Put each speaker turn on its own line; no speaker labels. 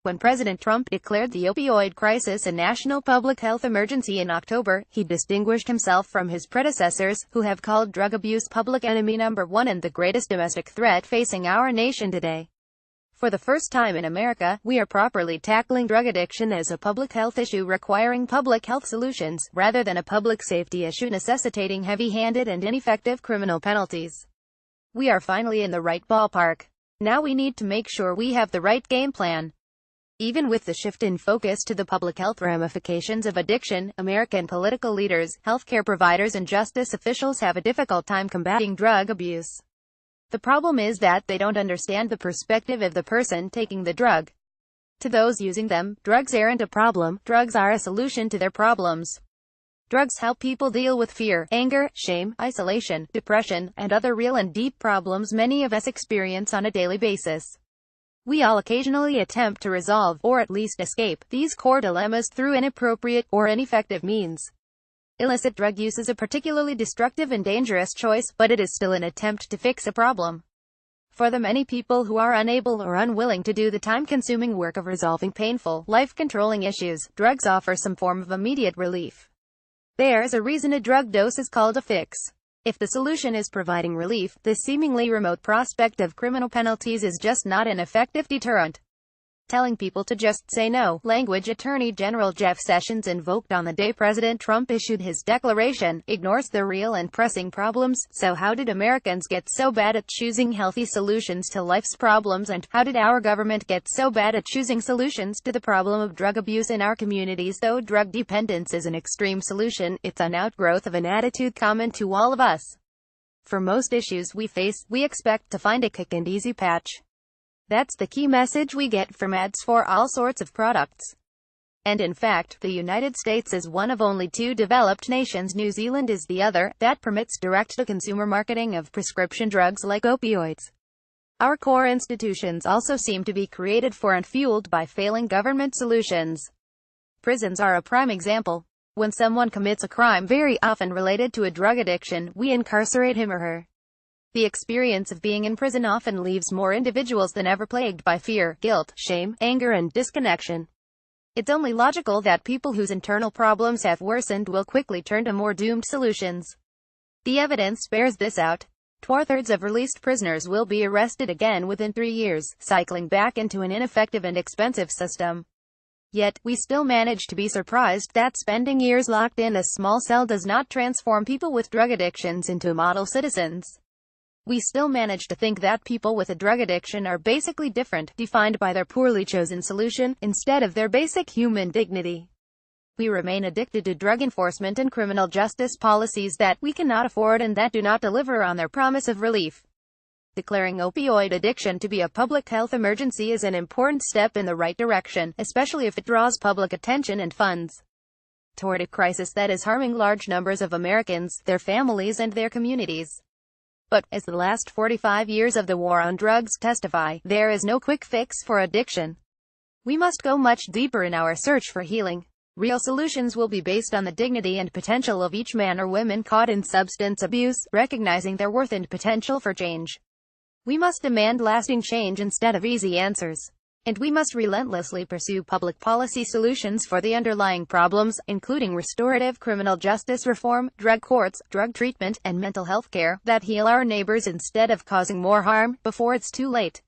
When President Trump declared the opioid crisis a national public health emergency in October, he distinguished himself from his predecessors, who have called drug abuse public enemy number one and the greatest domestic threat facing our nation today. For the first time in America, we are properly tackling drug addiction as a public health issue requiring public health solutions, rather than a public safety issue necessitating heavy-handed and ineffective criminal penalties. We are finally in the right ballpark. Now we need to make sure we have the right game plan. Even with the shift in focus to the public health ramifications of addiction, American political leaders, healthcare providers and justice officials have a difficult time combating drug abuse. The problem is that they don't understand the perspective of the person taking the drug. To those using them, drugs aren't a problem, drugs are a solution to their problems. Drugs help people deal with fear, anger, shame, isolation, depression, and other real and deep problems many of us experience on a daily basis. We all occasionally attempt to resolve, or at least escape, these core dilemmas through inappropriate, or ineffective means. Illicit drug use is a particularly destructive and dangerous choice, but it is still an attempt to fix a problem. For the many people who are unable or unwilling to do the time-consuming work of resolving painful, life-controlling issues, drugs offer some form of immediate relief. There's a reason a drug dose is called a fix. If the solution is providing relief, the seemingly remote prospect of criminal penalties is just not an effective deterrent. Telling people to just say no, language Attorney General Jeff Sessions invoked on the day President Trump issued his declaration, ignores the real and pressing problems. So how did Americans get so bad at choosing healthy solutions to life's problems, and how did our government get so bad at choosing solutions to the problem of drug abuse in our communities? Though drug dependence is an extreme solution, it's an outgrowth of an attitude common to all of us. For most issues we face, we expect to find a quick and easy patch. That's the key message we get from ads for all sorts of products. And in fact, the United States is one of only two developed nations, New Zealand is the other, that permits direct-to-consumer marketing of prescription drugs like opioids. Our core institutions also seem to be created for and fueled by failing government solutions. Prisons are a prime example. When someone commits a crime very often related to a drug addiction, we incarcerate him or her. The experience of being in prison often leaves more individuals than ever plagued by fear, guilt, shame, anger and disconnection. It's only logical that people whose internal problems have worsened will quickly turn to more doomed solutions. The evidence bears this out. 2/3 of released prisoners will be arrested again within 3 years, cycling back into an ineffective and expensive system. Yet, we still manage to be surprised that spending years locked in a small cell does not transform people with drug addictions into model citizens. We still manage to think that people with a drug addiction are basically different, defined by their poorly chosen solution, instead of their basic human dignity. We remain addicted to drug enforcement and criminal justice policies that we cannot afford and that do not deliver on their promise of relief. Declaring opioid addiction to be a public health emergency is an important step in the right direction, especially if it draws public attention and funds toward a crisis that is harming large numbers of Americans, their families and their communities. But, as the last 45 years of the war on drugs testify, there is no quick fix for addiction. We must go much deeper in our search for healing. Real solutions will be based on the dignity and potential of each man or woman caught in substance abuse, recognizing their worth and potential for change. We must demand lasting change instead of easy answers. And we must relentlessly pursue public policy solutions for the underlying problems, including restorative criminal justice reform, drug courts, drug treatment, and mental health care, that heal our neighbors instead of causing more harm, before it's too late.